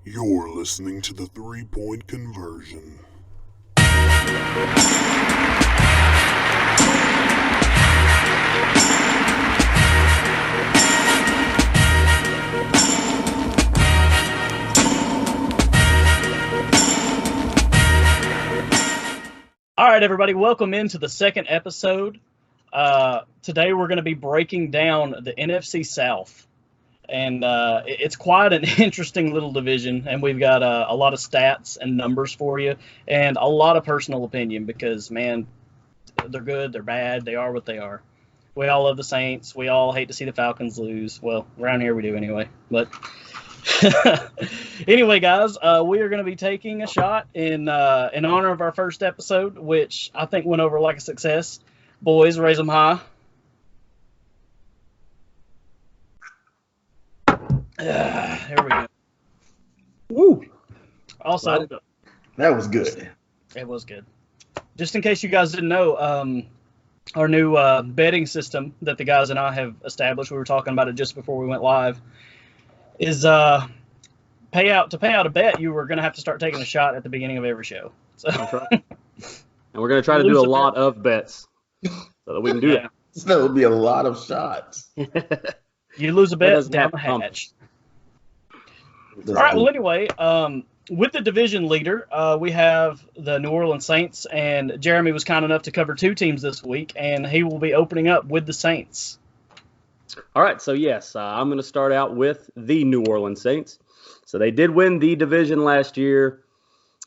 You're listening to the 3-Point Conversion. All right, everybody, welcome into the second episode. Today we're going to be breaking down the NFC South. And it's quite an interesting little division, and we've got a lot of stats and numbers for you, and a lot of personal opinion because, man, they're good, they're bad, they are what they are. We all love the Saints. We all hate to see the Falcons lose. Well, around here we do anyway. But anyway, guys, we are going to be taking a shot in honor of our first episode, which I think went over like a success. Boys, raise them high. There we go. Woo! Also, that was good. It was good. Just in case you guys didn't know, our new betting system that the guys and I have established, we were talking about it just before we went live, is to pay out a bet, you were going to have to start taking a shot at the beginning of every show. So, that's right. And we're going to try to do a lot of bets so that we can do that. So there will be a lot of shots. You lose a bet, down the hatch. All right, well, anyway, with the division leader, we have the New Orleans Saints, and Jeremy was kind enough to cover two teams this week, and he will be opening up with the Saints. All right, so yes, I'm going to start out with the New Orleans Saints. So they did win the division last year.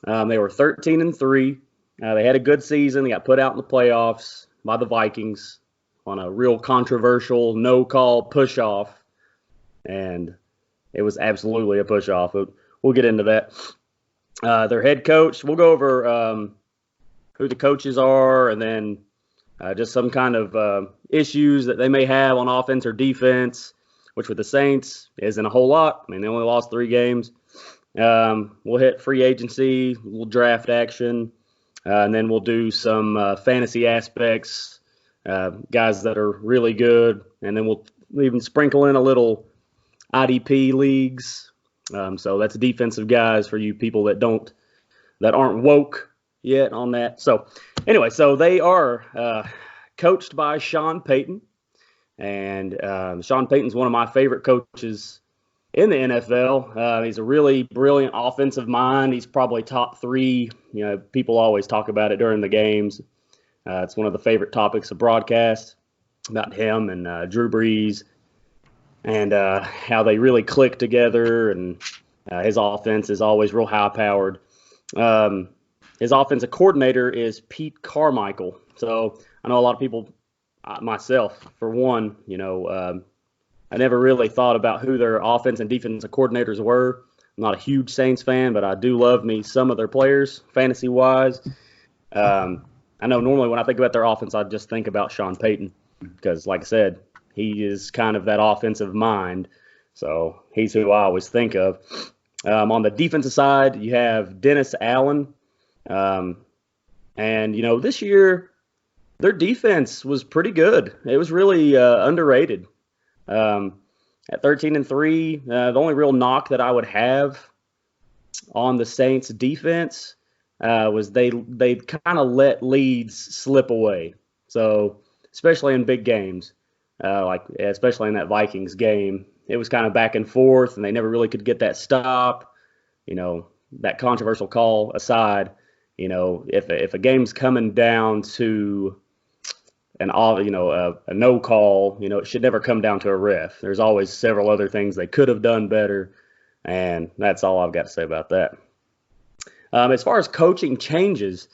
They were 13-3. They had a good season. They got put out in the playoffs by the Vikings on a real controversial no-call push-off, and it was absolutely a push-off. We'll get into that. Their head coach, we'll go over who the coaches are and then just some kind of issues that they may have on offense or defense, which with the Saints isn't a whole lot. I mean, they only lost 3 games. We'll hit free agency, we'll draft action, and then we'll do some fantasy aspects, guys that are really good, and then we'll even sprinkle in a little IDP leagues. So that's defensive guys for you people that aren't woke yet on that. So anyway, so they are coached by Sean Payton, and Sean Payton's one of my favorite coaches in the NFL. He's a really brilliant offensive mind. He's probably top 3. You know, people always talk about it during the games. It's one of the favorite topics of broadcast about him and Drew Brees and how they really click together. And his offense is always real high-powered. His offensive coordinator is Pete Carmichael. So I know a lot of people, myself, for one, I never really thought about who their offense and defensive coordinators were. I'm not a huge Saints fan, but I do love me some of their players, fantasy-wise. I know normally when I think about their offense, I just think about Sean Payton because, like I said, he is kind of that offensive mind. So he's who I always think of. On the defensive side, you have Dennis Allen. And, this year, their defense was pretty good. It was really underrated. At 13-3, the only real knock that I would have on the Saints defense was they kind of let leads slip away. So especially in big games, especially in that Vikings game, it was kind of back and forth, and they never really could get that stop. That controversial call aside, if a game's coming down to a no call, it should never come down to a ref. There's always several other things they could have done better, and that's all I've got to say about that. As far as coaching changes,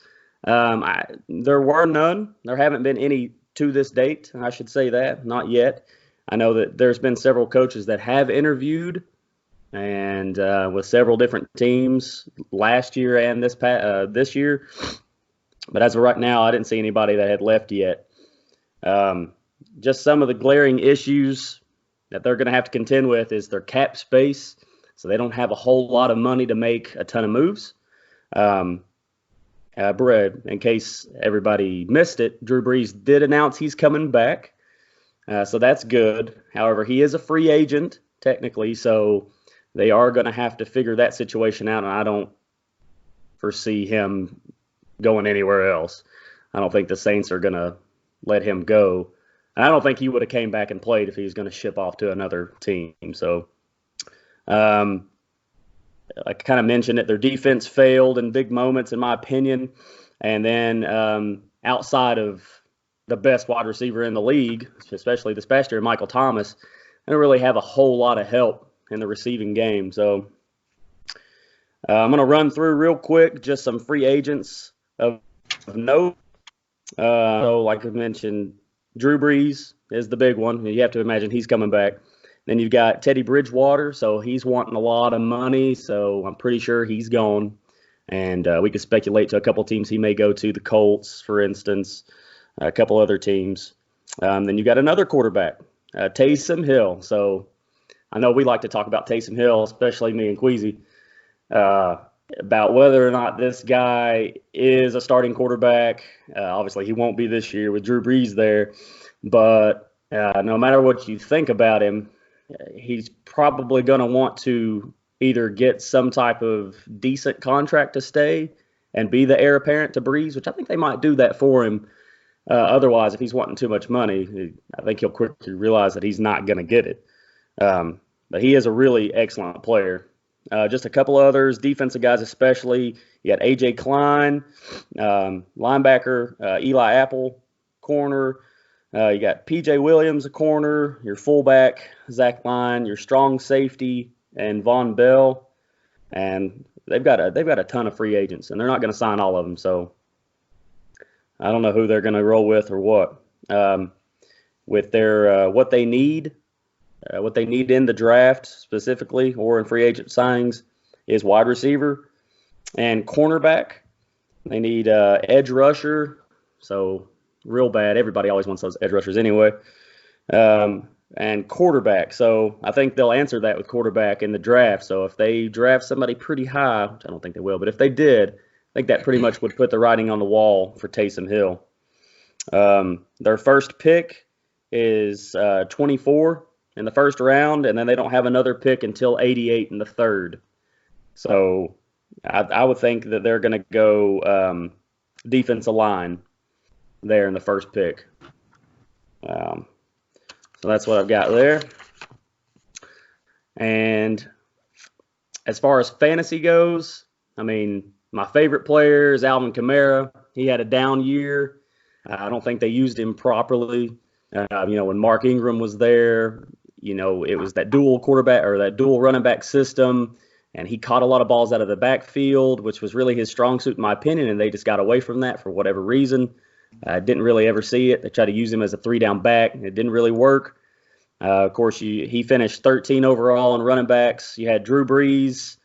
there were none. There haven't been any to this date. I should say that, not yet. I know that there's been several coaches that have interviewed and with several different teams last year and this year. But as of right now, I didn't see anybody that had left yet. Just some of the glaring issues that they're going to have to contend with is their cap space. So they don't have a whole lot of money to make a ton of moves. In case everybody missed it, Drew Brees did announce he's coming back. So that's good. However, he is a free agent technically, so they are going to have to figure that situation out, and I don't foresee him going anywhere else. I don't think the Saints are going to let him go. And I don't think he would have came back and played if he was going to ship off to another team. So I kind of mentioned it. Their defense failed in big moments, in my opinion. And then outside of the best wide receiver in the league, especially this past year, Michael Thomas, they don't really have a whole lot of help in the receiving game. So I'm going to run through real quick just some free agents of note. So like I mentioned, Drew Brees is the big one. You have to imagine he's coming back. Then you've got Teddy Bridgewater, so he's wanting a lot of money, so I'm pretty sure he's gone. And we could speculate to a couple teams he may go to, the Colts, for instance, a couple other teams. Then you got another quarterback, Taysom Hill. So I know we like to talk about Taysom Hill, especially me and Queasy, about whether or not this guy is a starting quarterback. Obviously, he won't be this year with Drew Brees there. But no matter what you think about him, he's probably going to want to either get some type of decent contract to stay and be the heir apparent to Brees, which I think they might do that for him. Otherwise, if he's wanting too much money, I think he'll quickly realize that he's not going to get it. But he is a really excellent player. Just a couple others, defensive guys especially. You got A.J. Klein, linebacker, Eli Apple, corner. You got P.J. Williams, a corner. Your fullback, Zach Line. Your strong safety, and Von Bell. And they've got a ton of free agents, and they're not going to sign all of them. So I don't know who they're going to roll with or what. With their what they need in the draft specifically or in free agent signings is wide receiver and cornerback. They need edge rusher. So real bad. Everybody always wants those edge rushers anyway. And quarterback. So I think they'll answer that with quarterback in the draft. So if they draft somebody pretty high, which I don't think they will, but if they did, I think that pretty much would put the writing on the wall for Taysom Hill. Their first pick is 24 in the first round, and then they don't have another pick until 88 in the third. So I would think that they're going to go defensive line there in the first pick. So that's what I've got there. And as far as fantasy goes, I mean, my favorite player is Alvin Kamara. He had a down year. I don't think they used him properly. When Mark Ingram was there, it was that dual quarterback or that dual running back system, and he caught a lot of balls out of the backfield, which was really his strong suit, in my opinion, and they just got away from that for whatever reason. I didn't really ever see it. They tried to use him as a 3-down back. It didn't really work. Of course, he finished 13 overall in running backs. You had Drew Brees.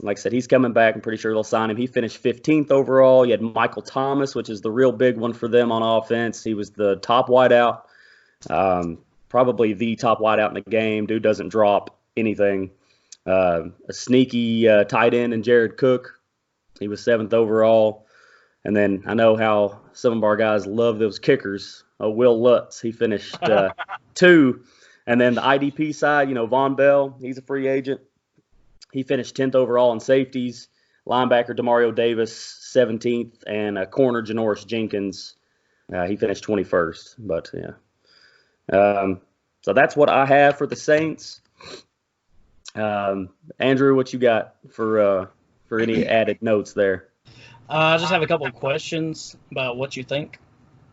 Like I said, he's coming back. I'm pretty sure they'll sign him. He finished 15th overall. You had Michael Thomas, which is the real big one for them on offense. He was the top wideout, probably the top wideout in the game. Dude doesn't drop anything. A sneaky tight end in Jared Cook. He was 7th overall. And then I know how some of our guys love those kickers. Will Lutz, he finished 2. And then the IDP side, Von Bell, he's a free agent. He finished 10th overall in safeties. Linebacker Demario Davis, 17th. And corner Janoris Jenkins, he finished 21st. But, yeah. So that's what I have for the Saints. Andrew, what you got for any added notes there? I just have a couple of questions about what you think.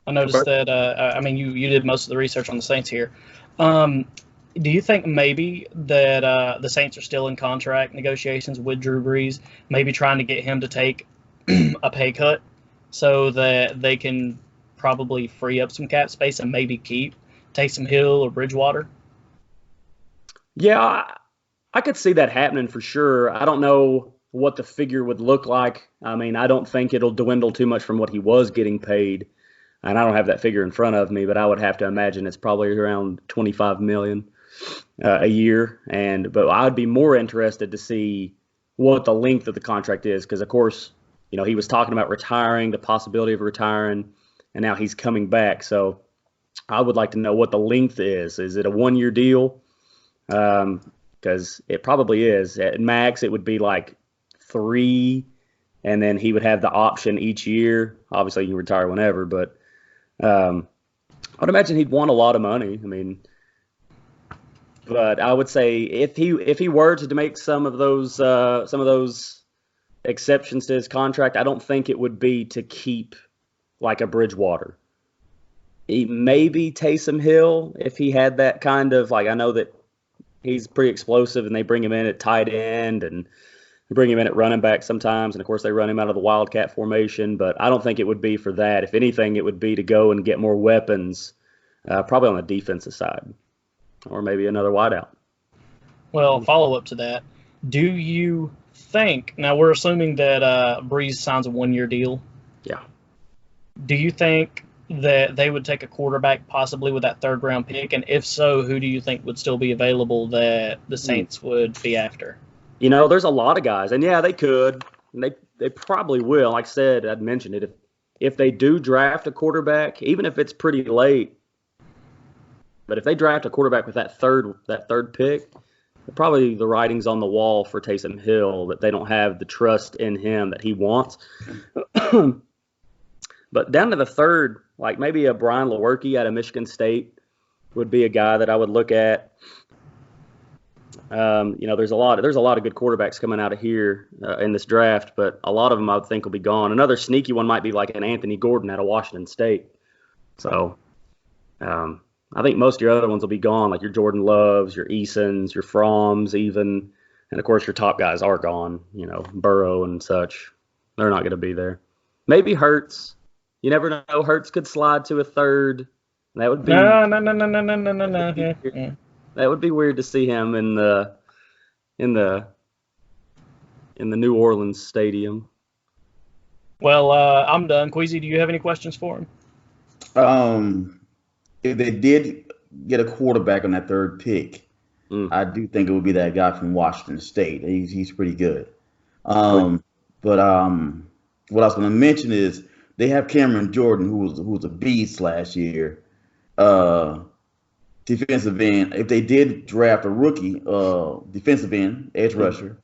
I noticed that, you did most of the research on the Saints here. Do you think maybe that the Saints are still in contract negotiations with Drew Brees, maybe trying to get him to take a pay cut so that they can probably free up some cap space and maybe keep Taysom Hill or Bridgewater? Yeah, I could see that happening for sure. I don't know what the figure would look like. I mean, I don't think it'll dwindle too much from what he was getting paid. And I don't have that figure in front of me, but I would have to imagine it's probably around $25 million a year. But I'd be more interested to see what the length of the contract is, because of course, he was talking about retiring, the possibility of retiring, and now he's coming back. So I would like to know what the length is. Is it a 1-year deal? Because because it probably is. At max, it would be like 3, and then he would have the option each year. Obviously, you can retire whenever, but I'd imagine he'd want a lot of money. I mean, but I would say if he were to make some of those exceptions to his contract, I don't think it would be to keep like a Bridgewater. Maybe Taysom Hill, if he had that kind of, like, I know that he's pretty explosive and they bring him in at tight end and bring him in at running back sometimes. And of course they run him out of the Wildcat formation, but I don't think it would be for that. If anything, it would be to go and get more weapons, probably on the defensive side, or maybe another wideout. Well, follow up to that. Do you think, now we're assuming that Breeze signs a 1-year deal. Yeah. Do you think that they would take a quarterback possibly with that 3rd-round pick? And if so, who do you think would still be available that the Saints would be after? You know, there's a lot of guys, and yeah, they could. And they probably will. Like I said, I'd mentioned it. If they do draft a quarterback, even if it's pretty late, but if they draft a quarterback with that third pick, probably the writing's on the wall for Taysom Hill that they don't have the trust in him that he wants. But down to the 3rd, like maybe a Brian Lewerke out of Michigan State would be a guy that I would look at. You know, there's a lot of good quarterbacks coming out of here in this draft, but a lot of them I would think will be gone. Another sneaky one might be like an Anthony Gordon out of Washington State. So I think most of your other ones will be gone, like your Jordan Loves, your Easons, your Froms even. And, of course, your top guys are gone, you know, Burrow and such. They're not going to be there. Maybe Hurts. You never know. Hurts could slide to a 3rd. That would be No. That would be weird to see him in the New Orleans stadium. Well, I'm done. Queasy, do you have any questions for him? If they did get a quarterback on that 3rd pick, I do think it would be that guy from Washington State. He's pretty good. But what I was going to mention is they have Cameron Jordan, who was a beast last year. Defensive end. If they did draft a rookie defensive end, edge rusher,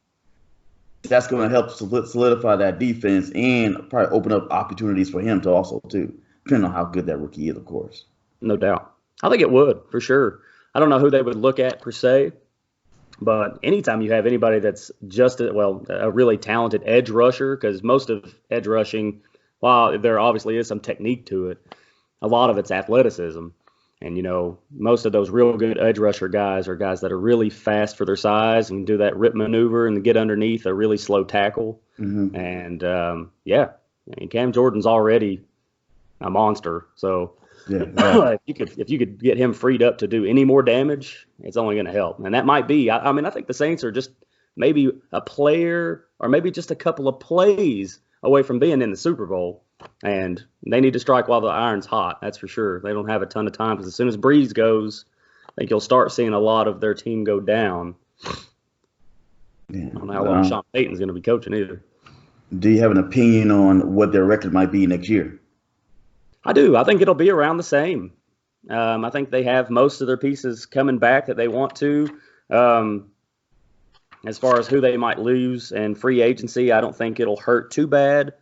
that's going to help solidify that defense and probably open up opportunities for him to also too, depending on how good that rookie is, of course. No doubt. I think it would, for sure. I don't know who they would look at per se, but anytime you have anybody that's just a really talented edge rusher, because most of edge rushing, while there obviously is some technique to it, a lot of it's athleticism. And, you know, most of those real good edge rusher guys are guys that are really fast for their size and do that rip maneuver and get underneath a really slow tackle. Mm-hmm. And, I mean, Cam Jordan's already a monster. So if you could get him freed up to do any more damage, it's only going to help. And that might be, I mean, I think the Saints are just maybe a player or maybe just a couple of plays away from being in the Super Bowl. And they need to strike while the iron's hot. That's for sure. They don't have a ton of time because as soon as Breeze goes, I think you'll start seeing a lot of their team go down. Yeah, I don't know how long Sean Payton's going to be coaching either. Do you have an opinion on what their record might be next year? I do. I think it'll be around the same. I think they have most of their pieces coming back that they want to. As far as who they might lose and free agency, I don't think it'll hurt too bad.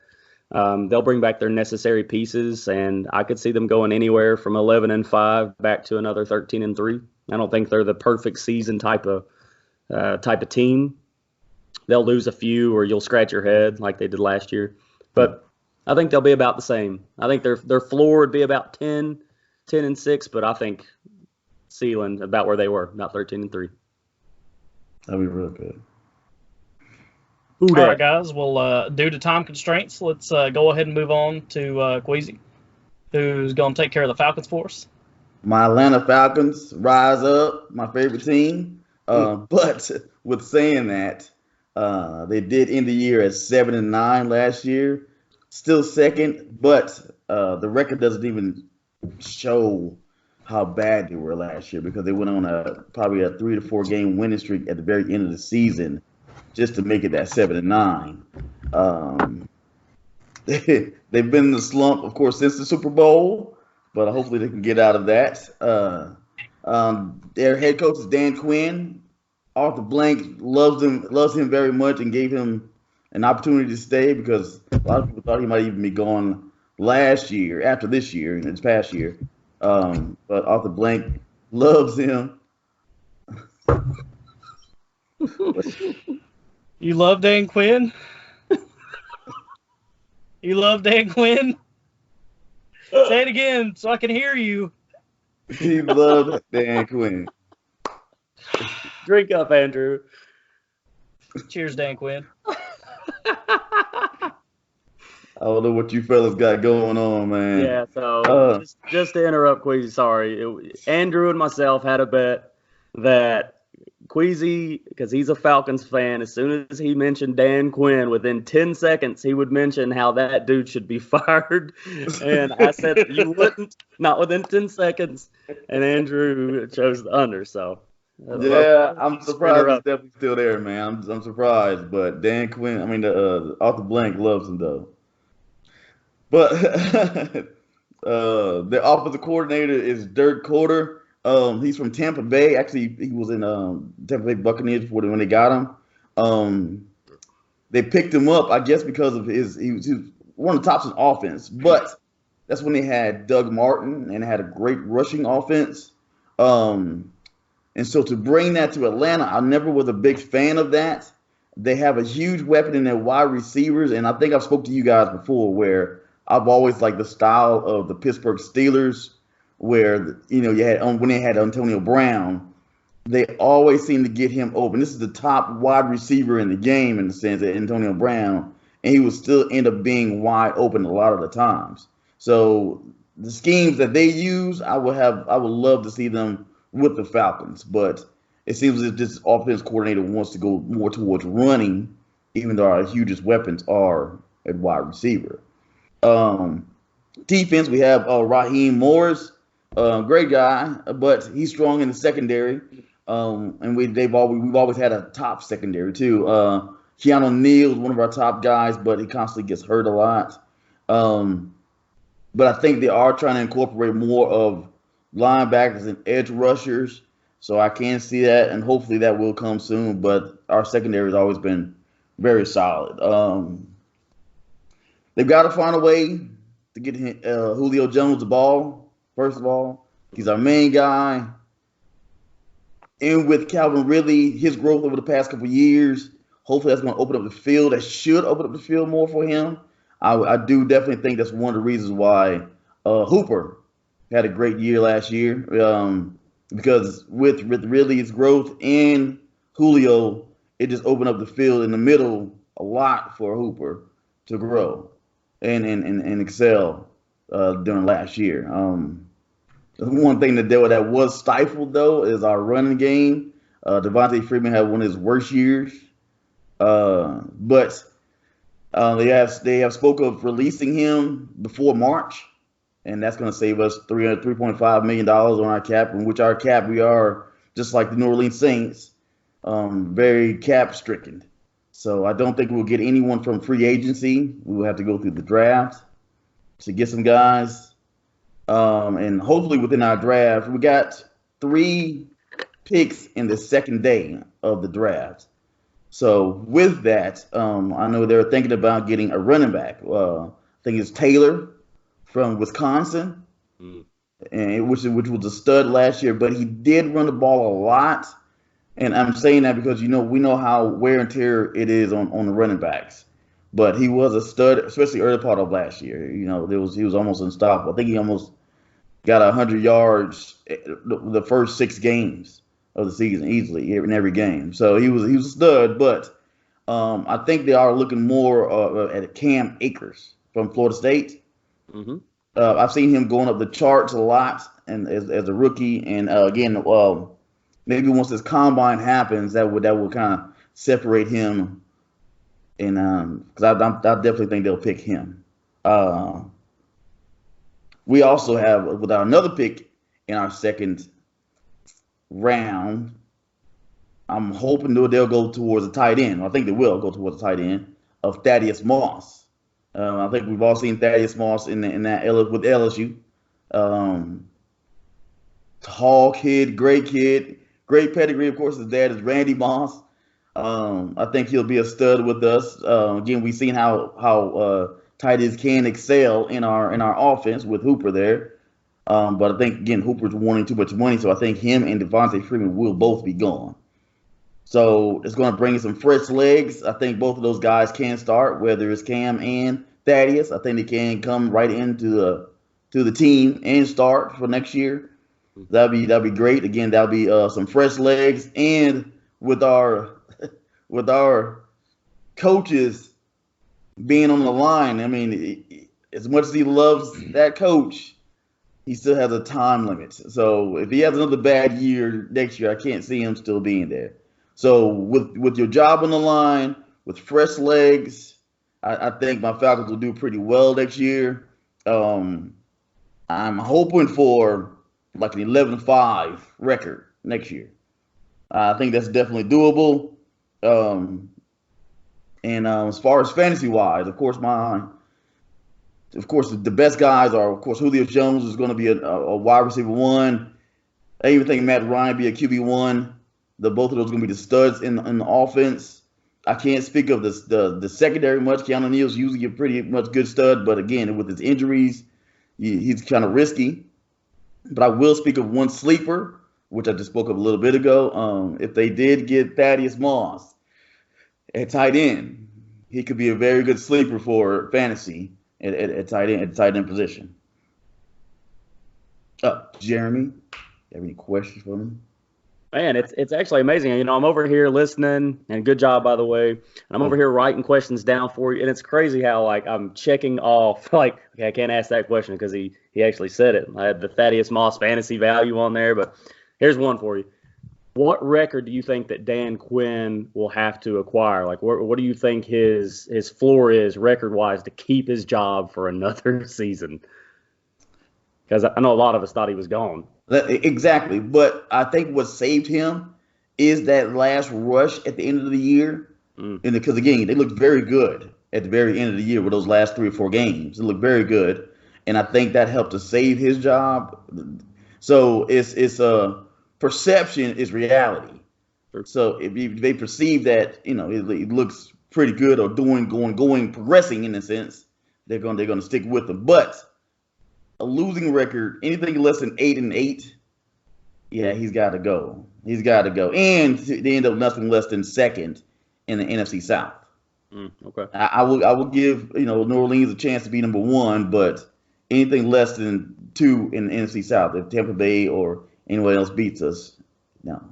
They'll bring back their necessary pieces, and I could see them going anywhere from 11-5 back to another 13-3. I don't think they're the perfect season type of team. They'll lose a few, or you'll scratch your head like they did last year. But I think they'll be about the same. I think their floor would be about 10-6, but I think ceiling about where they were, about 13-3. That'd be real good. All right, guys. Well, due to time constraints, let's go ahead and move on to Queasy, who's going to take care of the Falcons for us. My Atlanta Falcons rise up, my favorite team. But with saying that, they did end the year at 7-9 last year, still second, but the record doesn't even show how bad they were last year because they went on probably a 3 to 4 game winning streak at the very end of the season just to make it that 7-9. They've been in the slump, of course, since the Super Bowl, but hopefully they can get out of that. Their head coach is Dan Quinn, Arthur Blank loves him very much, and gave him an opportunity to stay because a lot of people thought he might even be gone last year, after this year, this past year. But Arthur Blank loves him. You love Dan Quinn? You love Dan Quinn? Say it again so I can hear you. He loves Dan Quinn. Drink up, Andrew. Cheers, Dan Quinn. I don't know what you fellas got going on, man. Yeah, so just to interrupt, Queasy, sorry. Andrew and myself had a bet that Queasy, because he's a Falcons fan, as soon as he mentioned Dan Quinn, within 10 seconds, he would mention how that dude should be fired. And I said you wouldn't, not within 10 seconds. And Andrew chose the under, so. Yeah, I'm surprised he's definitely still there, man. I'm surprised, but Dan Quinn, Arthur Blank loves him, though. But the offensive coordinator is Dirk Koetter. He's from Tampa Bay. Actually, he was in Tampa Bay Buccaneers when they got him. They picked him up, I guess, because of he was one of the tops in offense. But that's when they had Doug Martin and had a great rushing offense. And so to bring that to Atlanta, I never was a big fan of that. They have a huge weapon in their wide receivers, and I think I've spoke to you guys before where I've always liked the style of the Pittsburgh Steelers, where you had when they had Antonio Brown, they always seem to get him open. This is the top wide receiver in the game in the sense that Antonio Brown, and he would still end up being wide open a lot of the times. So the schemes that they use, I would love to see them with the Falcons, but it seems as if this offense coordinator wants to go more towards running, even though our hugest weapons are at wide receiver. Defense, we have Raheem Morris, great guy, but he's strong in the secondary. And we've always had a top secondary too. Keanu Neal is one of our top guys, but he constantly gets hurt a lot. But I think they are trying to incorporate more of linebackers and edge rushers, so I can see that, and hopefully that will come soon. But our secondary has always been very solid. They've got to find a way to get Julio Jones the ball. First of all, he's our main guy. And with Calvin Ridley, his growth over the past couple of years, hopefully that's going to open up the field. That should open up the field more for him. I do definitely think that's one of the reasons why Hooper had a great year last year, because with Ridley's growth and Julio, it just opened up the field in the middle a lot for Hooper to grow and excel during last year. One thing that was stifled, though, is our running game. Devontae Freeman had one of his worst years. But they have spoke of releasing him before March, and that's going to save us $3.5 million on our cap, in which our cap, we are, just like the New Orleans Saints, very cap stricken. So I don't think we'll get anyone from free agency. We will have to go through the draft to get some guys. And hopefully within our draft, we got 3 picks in the second day of the draft. So with that, I know they're thinking about getting a running back. I think it's Taylor from Wisconsin, and which was a stud last year, but he did run the ball a lot. And I'm saying that because, we know how wear and tear it is on the running backs. But he was a stud, especially early part of last year. He was almost unstoppable. I think he almost got 100 yards the first 6 games of the season easily in every game. So he was a stud. But I think they are looking more at Cam Akers from Florida State. Mm-hmm. I've seen him going up the charts a lot and as a rookie. And again, maybe once this combine happens, that will kind of separate him. And because I definitely think they'll pick him. We also have without another pick in our second round. I'm hoping they'll go towards a tight end. I think they will go towards a tight end of Thaddeus Moss. I think we've all seen Thaddeus Moss in that with LSU. Tall kid, great kid, great pedigree. Of course, his dad is Randy Moss. I think he'll be a stud with us. Again, we've seen how tight ends can excel in our offense with Hooper there. But I think, again, Hooper's wanting too much money, so I think him and Devontae Freeman will both be gone. So it's going to bring some fresh legs. I think both of those guys can start, whether it's Cam and Thaddeus. I think they can come right into the team and start for next year. That'd be great. Again, that'll be some fresh legs, and with our coaches being on the line. I mean, as much as he loves that coach, he still has a time limit. So if he has another bad year next year, I can't see him still being there. So with your job on the line, with fresh legs, I think my Falcons will do pretty well next year. I'm hoping for like an 11-5 record next year. I think that's definitely doable. As far as fantasy-wise, of course, the best guys are, of course, Julio Jones is going to be a wide receiver 1. I even think Matt Ryan be a QB 1. Both of those are going to be the studs in the offense. I can't speak of the secondary much. Keanu Neal's usually a pretty much good stud, but again, with his injuries, he's kind of risky. But I will speak of one sleeper, which I just spoke of a little bit ago. If they did get Thaddeus Moss at tight end, he could be a very good sleeper for fantasy at tight end position. Jeremy, you have any questions for me? Man, it's actually amazing. You know, I'm over here listening, and good job, by the way. And I'm over here writing questions down for you, and it's crazy how, like, I'm checking off, like, okay, I can't ask that question because he actually said it. I had the Thaddeus Moss fantasy value on there, but here's one for you. What record do you think that Dan Quinn will have to acquire? Like, what do you think his floor is record-wise to keep his job for another season? Because I know a lot of us thought he was gone. Exactly. But I think what saved him is that last rush at the end of the year. And because, again, they looked very good at the very end of the year with those last 3 or 4 games. They looked very good. And I think that helped to save his job. So it's perception is reality. So if they perceive that, you know, it looks pretty good or progressing in a sense, they're going to stick with him. But a losing record, anything less than 8-8, yeah, he's got to go. He's got to go. And they end up nothing less than second in the NFC South. Okay. I will give, you know, New Orleans a chance to be number 1, but anything less than 2 in the NFC South, if Tampa Bay or anyone else beats us, no,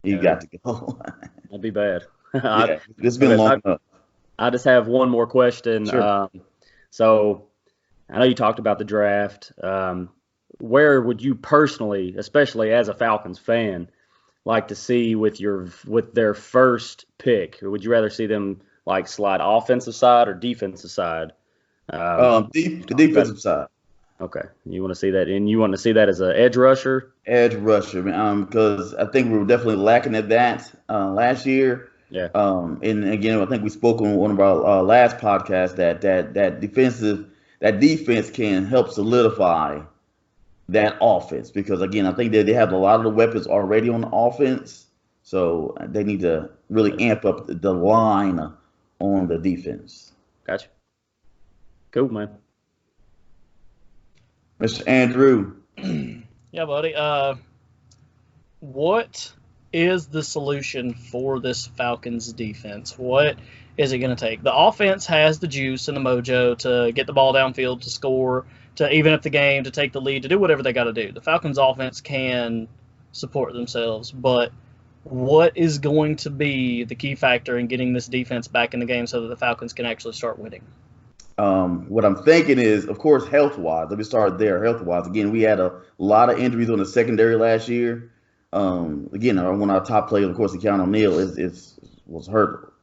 you got to go. That'd be bad. Yeah, it's been long enough. I just have one more question. Sure. So I know you talked about the draft. Where would you personally, especially as a Falcons fan, like to see with their first pick? Or would you rather see them like slide offensive side or defensive side? The defensive side. Okay, you want to see that, and you want to see that as an edge rusher? Edge rusher, because I think we were definitely lacking at that last year. Yeah. And again, I think we spoke on one of our last podcasts that defense can help solidify that offense, because again, I think that they have a lot of the weapons already on the offense, so they need to really amp up the line on the defense. Gotcha. Cool, man. Mr. Andrew. Yeah, buddy. What is the solution for this Falcons defense? What is it going to take? The offense has the juice and the mojo to get the ball downfield, to score, to even up the game, to take the lead, to do whatever they got to do. The Falcons offense can support themselves, but what is going to be the key factor in getting this defense back in the game so that the Falcons can actually start winning? What I'm thinking is, of course, health-wise. Let me start there. Health-wise, again, we had a lot of injuries on the secondary last year. Again, one of our top players, of course, Keanu Neal, was hurt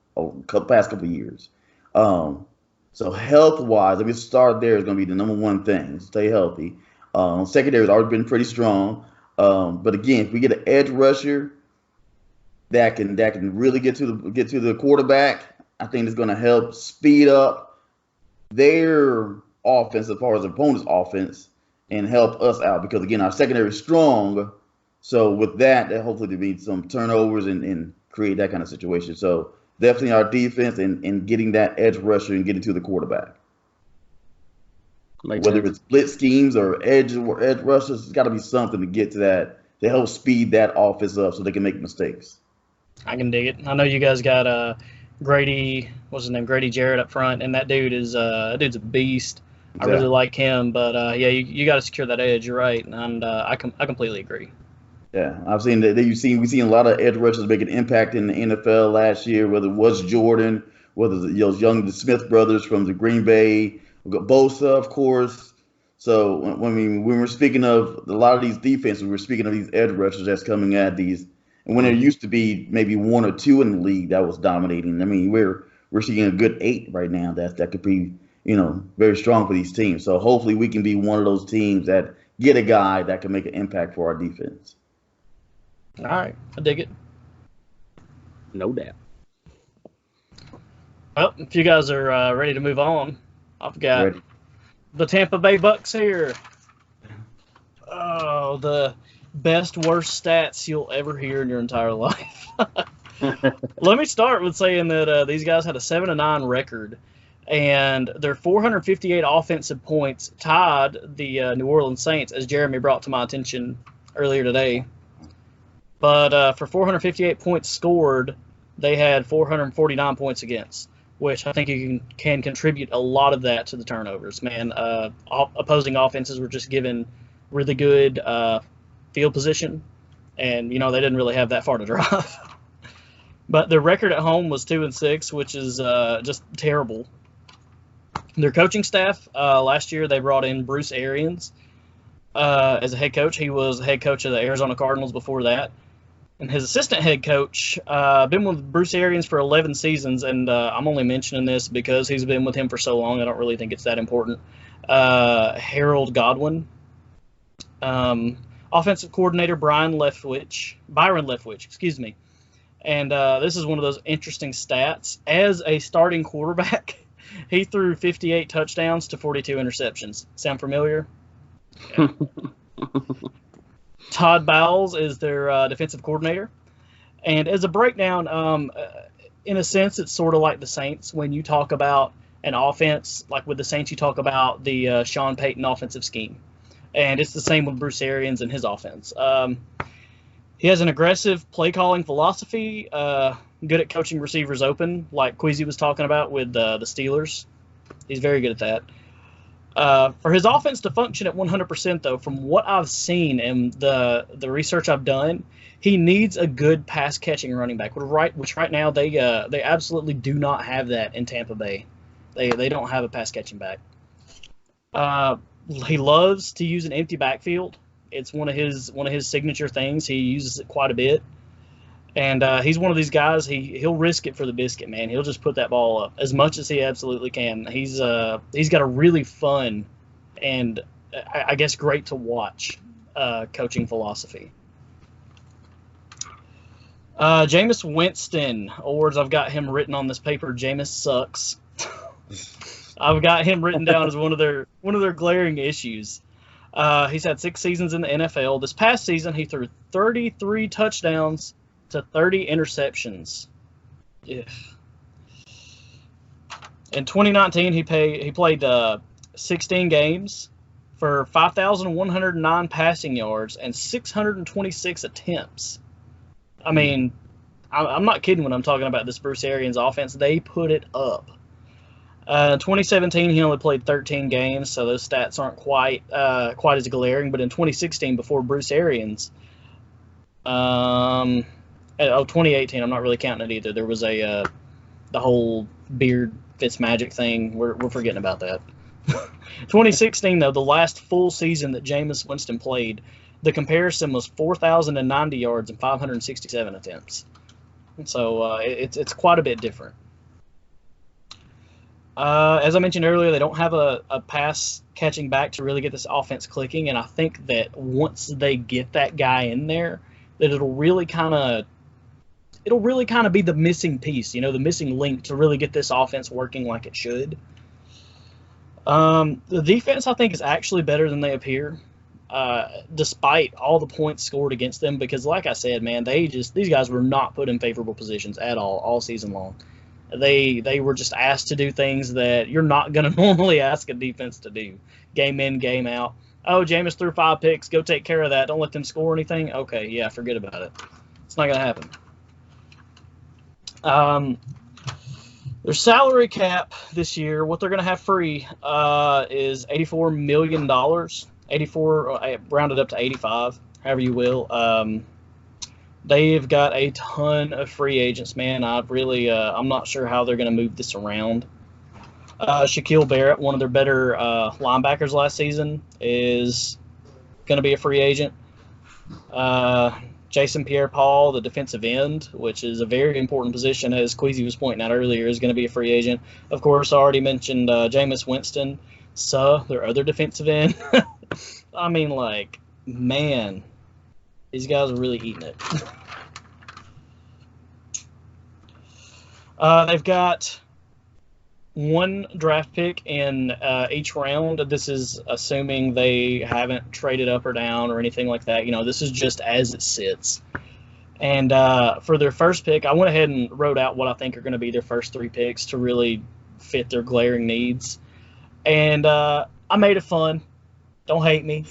past couple of years. So health-wise, let me start there. Is going to be the number one thing. Stay healthy. Secondary has already been pretty strong. But again, if we get an edge rusher that can really get to the quarterback, I think it's going to help speed up their offense as far as the opponent's offense and help us out, because again, our secondary is strong, So with that hopefully there be some turnovers and create that kind of situation. So definitely our defense and getting that edge rusher and getting to the quarterback. Makes Whether sense. it's split schemes or edge rushers, it's got to be something to get to that to help speed that offense up so they can make mistakes. I can dig it. I know you guys got Grady, what's his name, Grady Jarrett up front, and that dude's a beast. I really like him, but yeah, you got to secure that edge. You're right, and I completely agree. Yeah, I've seen that. We've seen a lot of edge rushers make an impact in the NFL last year. Whether it was Jordan, whether those young the Smith brothers from the Green Bay, we've got Bosa, of course. So when we're speaking of a lot of these defenses, we're speaking of these edge rushers that's coming at these. And when there used to be maybe one or two in the league that was dominating, I mean we're seeing a good 8 right now that could be very strong for these teams. So hopefully we can be one of those teams that get a guy that can make an impact for our defense. All right, I dig it. No doubt. Well, if you guys are ready to move on, I've got the Tampa Bay Bucks here. Oh, the best, worst stats you'll ever hear in your entire life. Let me start with saying that these guys had a 7-9 record, and their 458 offensive points tied the New Orleans Saints, as Jeremy brought to my attention earlier today. But for 458 points scored, they had 449 points against, which I think you can contribute a lot of that to the turnovers. Man, opposing offenses were just given really good field position, and they didn't really have that far to drive. But their record at home was 2-6, which is just terrible. Their coaching staff last year, they brought in Bruce Arians as a head coach. He was head coach of the Arizona Cardinals before that. And his assistant head coach, been with Bruce Arians for 11 seasons, and I'm only mentioning this because he's been with him for so long. I don't really think it's that important. Harold Godwin. Offensive coordinator Byron Leftwich, excuse me. And this is one of those interesting stats. As a starting quarterback, he threw 58 touchdowns to 42 interceptions. Sound familiar? Yeah. Todd Bowles is their defensive coordinator. And as a breakdown, in a sense, it's sort of like the Saints. When you talk about an offense, like with the Saints, you talk about the Sean Payton offensive scheme. And it's the same with Bruce Arians and his offense. He has an aggressive play-calling philosophy, good at coaching receivers open, like Queasy was talking about with the Steelers. He's very good at that. For his offense to function at 100%, though, from what I've seen and the research I've done, he needs a good pass-catching running back, which right now they absolutely do not have that in Tampa Bay. They don't have a pass-catching back. He loves to use an empty backfield. It's one of his signature things. He uses it quite a bit. And he's one of these guys, he'll risk it for the biscuit, man. He'll just put that ball up as much as he absolutely can. He's got a really fun and I guess great to watch coaching philosophy. Jameis Winston, awards I've got him written on this paper. Jameis sucks. I've got him written down as one of their glaring issues. He's had 6 seasons in the NFL. This past season, he threw 33 touchdowns to 30 interceptions. Yeah. In 2019, he played 16 games for 5,109 passing yards and 626 attempts. I mean, I'm not kidding when I'm talking about this Bruce Arians offense. They put it up. In 2017, he only played 13 games, so those stats aren't quite as glaring. But in 2016, before Bruce Arians, 2018, I'm not really counting it either. There was the whole Beard Fitzmagic thing. We're forgetting about that. 2016, though, the last full season that Jameis Winston played, the comparison was 4,090 yards and 567 attempts. So it's quite a bit different. As I mentioned earlier, they don't have a pass catching back to really get this offense clicking, and I think that once they get that guy in there, that it'll really kind of be the missing piece, the missing link to really get this offense working like it should. The defense, I think, is actually better than they appear. despite all the points scored against them, because like I said, man, these guys were not put in favorable positions at all season long. They were just asked to do things that you're not going to normally ask a defense to do, game in, game out. Oh, Jameis threw 5 picks. Go take care of that. Don't let them score anything. Okay, yeah, forget about it. It's not going to happen. Their salary cap this year, what they're going to have free is $84 million. 84, rounded up to 85, however you will. They've got a ton of free agents, man. I'm not sure how they're going to move this around. Shaquille Barrett, one of their better linebackers last season, is going to be a free agent. Jason Pierre-Paul, the defensive end, which is a very important position, as Queasy was pointing out earlier, is going to be a free agent. Of course, I already mentioned Jameis Winston, their other defensive end. I mean, man, these guys are really eating it. They've got 1 draft pick in each round. This is assuming they haven't traded up or down or anything like that. This is just as it sits. And for their first pick, I went ahead and wrote out what I think are going to be their first 3 picks to really fit their glaring needs. And I made it fun. Don't hate me.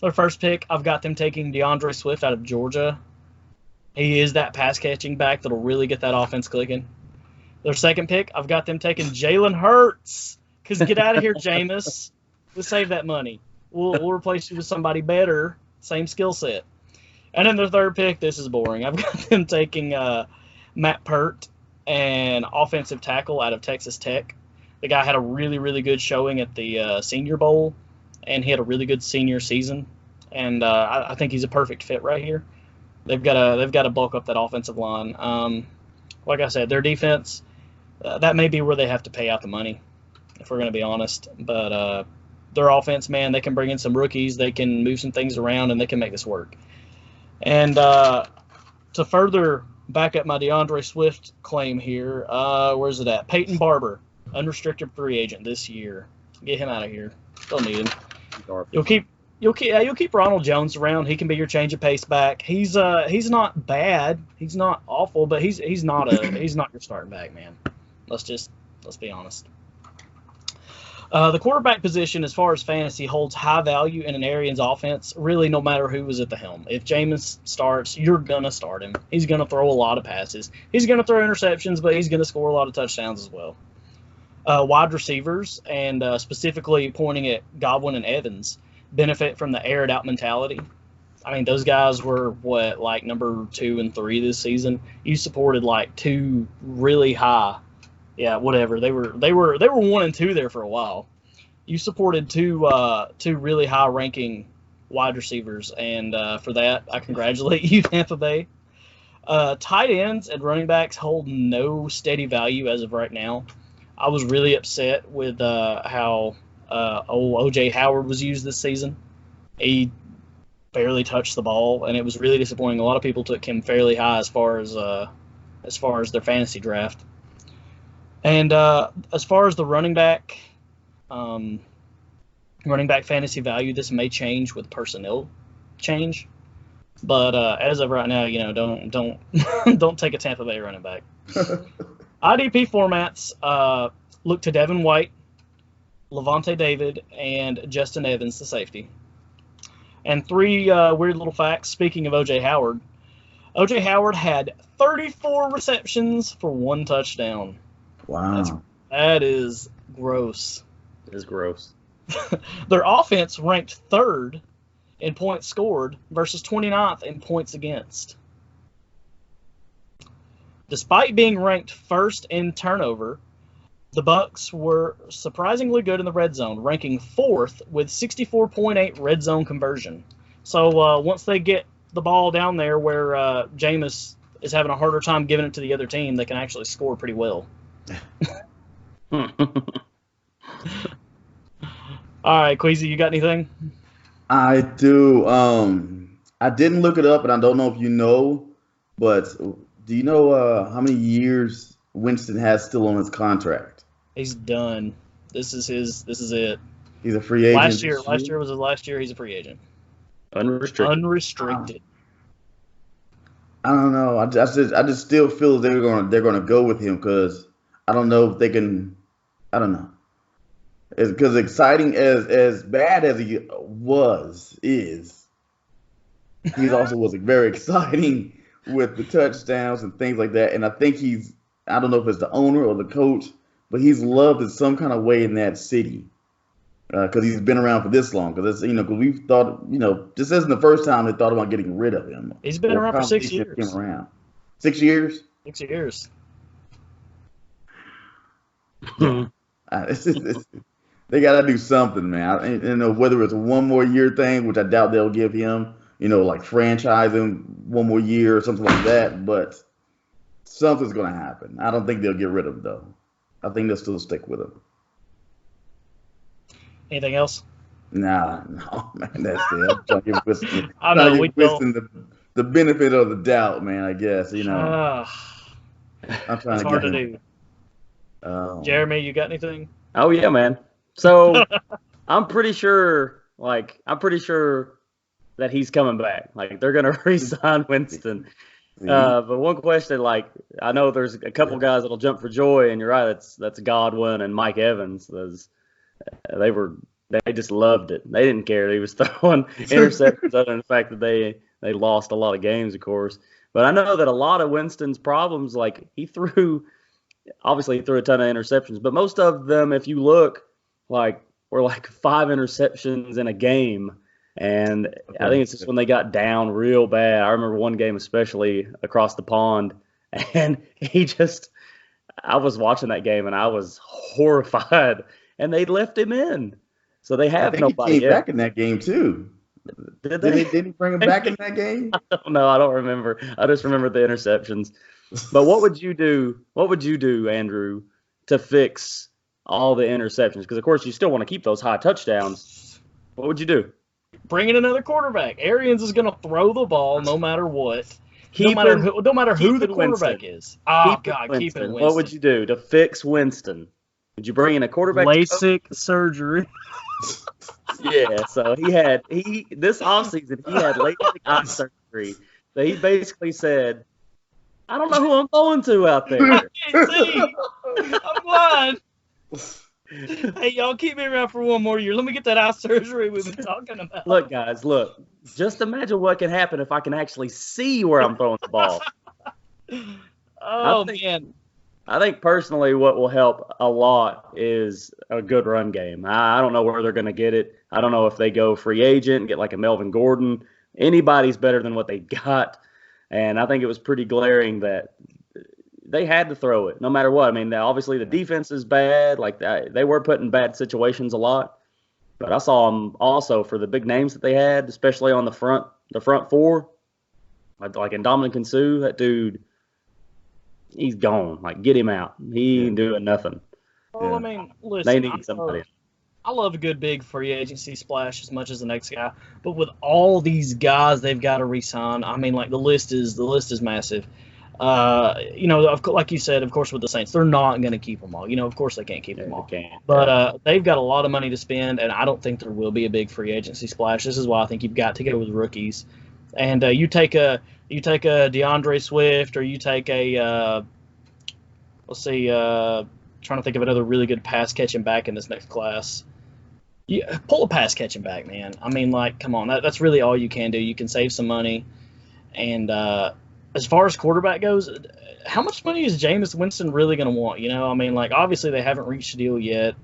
Their first pick, I've got them taking DeAndre Swift out of Georgia. He is that pass-catching back that'll really get that offense clicking. Their second pick, I've got them taking Jalen Hurts. Because get out of here, Jameis. We'll save that money. We'll replace you with somebody better, same skill set. And then their third pick, this is boring. I've got them taking Matt Pert, an offensive tackle out of Texas Tech. The guy had a really, really good showing at the Senior Bowl, and he had a really good senior season. And I think he's a perfect fit right here. They've got to bulk up that offensive line. Like I said, their defense, that may be where they have to pay out the money, if we're going to be honest. But their offense, man, they can bring in some rookies, they can move some things around, and they can make this work. And to further back up my DeAndre Swift claim here, where's it at? Peyton Barber, unrestricted free agent this year. Get him out of here. Don't need him. You'll keep Ronald Jones around. He can be your change of pace back. He's not bad. He's not awful, but he's not your starting back, man. Let's be honest. The quarterback position, as far as fantasy, holds high value in an Arians offense, really no matter who is at the helm. If Jameis starts, you're going to start him. He's going to throw a lot of passes. He's going to throw interceptions, but he's going to score a lot of touchdowns as well. Wide receivers, and specifically pointing at Godwin and Evans, benefit from the aired out mentality. I mean, those guys were number 2 and 3 this season. You supported 2 really high. Yeah, whatever. They were 1 and 2 there for a while. You supported two really high ranking wide receivers, and for that I congratulate you, Tampa Bay. Tight ends and running backs hold no steady value as of right now. I was really upset with how O.J. Howard was used this season. He barely touched the ball, and it was really disappointing. A lot of people took him fairly high as far as their fantasy draft. And as far as the running back fantasy value, this may change with personnel change. But as of right now, don't take a Tampa Bay running back. IDP formats look to Devin White, Levante David, and Justin Evans, the safety. And 3 weird little facts. Speaking of O.J. Howard, O.J. Howard had 34 receptions for 1 touchdown. Wow. That is gross. It is gross. Their offense ranked 3rd in points scored versus 29th in points against. Despite being ranked 1st in turnover, the Bucs were surprisingly good in the red zone, ranking 4th with 64.8 red zone conversion. So once they get the ball down there where Jameis is having a harder time giving it to the other team, they can actually score pretty well. All right, Queasy, you got anything? I do. I didn't look it up, and I don't know if you know, but do you know how many years Winston has still on his contract? He's done. This is it. He's a free agent. Last year was his last year. He's a free agent. Unrestricted. I don't know. I just still feel they're gonna go with him because I don't know if they can. I don't know. Because exciting as bad as he is, he also was very exciting with the touchdowns and things like that. And I think I don't know if it's the owner or the coach, but he's loved in some kind of way in that city. Because he's been around for this long. Because because we thought, this isn't the first time they thought about getting rid of him. He's been around for 6 years. Came around. 6 years. 6 years. They got to do something, man. Whether it's a 1 more year thing, which I doubt they'll give him. Like franchise him 1 more year or something like that. But something's gonna happen. I don't think they'll get rid of him though. I think they'll still stick with him. Anything else? No, man, that's it. I'm trying to give Winston, the benefit of the doubt, man. I guess I'm trying it's to hard get to him. do. Jeremy, you got anything? Oh yeah, man. So I'm pretty sure that he's coming back. Like they're gonna re-sign Winston. But one question, I know there's a couple guys that'll jump for joy, and you're right. That's Godwin and Mike Evans. They just loved it. They didn't care. He was throwing interceptions other than the fact that they lost a lot of games, of course. But I know that a lot of Winston's problems, he threw a ton of interceptions, but most of them, if you look, were 5 interceptions in a game. And I think it's just when they got down real bad. I remember one game especially across the pond, and I was watching that game and I was horrified. And they left him in, so they have nobody. He came back in that game too. Did they? Did he bring him back in that game? I don't know. I don't remember. I just remember the interceptions. But what would you do? What would you do, Andrew, to fix all the interceptions? Because of course you still want to keep those high touchdowns. What would you do? Bring in another quarterback. Arians is going to throw the ball no matter what. No matter who the quarterback is. Oh, God, keep it Winston. What would you do to fix Winston? Would you bring in a quarterback? LASIK surgery. Yeah, so this offseason, he had LASIK eye surgery. So he basically said, I don't know who I'm going to out there. I can't see. I'm blind. Hey, y'all keep me around for 1 more year. Let me get that eye surgery we've been talking about. Look, guys, just imagine what can happen if I can actually see where I'm throwing the ball. Man. I think personally what will help a lot is a good run game. I don't know where they're going to get it. I don't know if they go free agent and get like a Melvin Gordon. Anybody's better than what they got. And I think it was pretty glaring that they had to throw it no matter what. I mean, obviously the defense is bad. They were put in bad situations a lot. But I saw them also for the big names that they had, especially on the front four. Like in Dominican Sue, that dude, he's gone. Get him out. He ain't doing nothing. Well, yeah. Listen, they need somebody. I love a good big free agency splash as much as the next guy, but with all these guys they've got to re-sign, the list is massive. Like you said, of course, with the Saints, they're not going to keep them all. Of course they can't keep them all. But they've got a lot of money to spend, and I don't think there will be a big free agency splash. This is why I think you've got to go with rookies. And you take a DeAndre Swift, or you take a trying to think of another really good pass catching back in this next class. Yeah, pull a pass catching back, man. Come on, that's really all you can do. You can save some money, and as far as quarterback goes, how much money is Jameis Winston really going to want? Obviously they haven't reached a deal yet.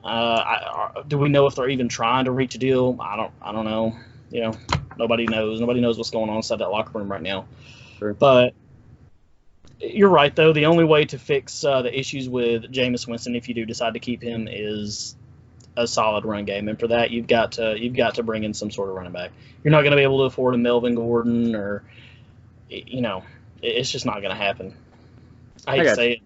Do we know if they're even trying to reach a deal? I don't know. Nobody knows. Nobody knows what's going on inside that locker room right now. Sure. But you're right, though. The only way to fix the issues with Jameis Winston, if you do decide to keep him, is a solid run game, and for that you've got to bring in some sort of running back. You're not going to be able to afford a Melvin Gordon, or it's just not going to happen. I hate to say it.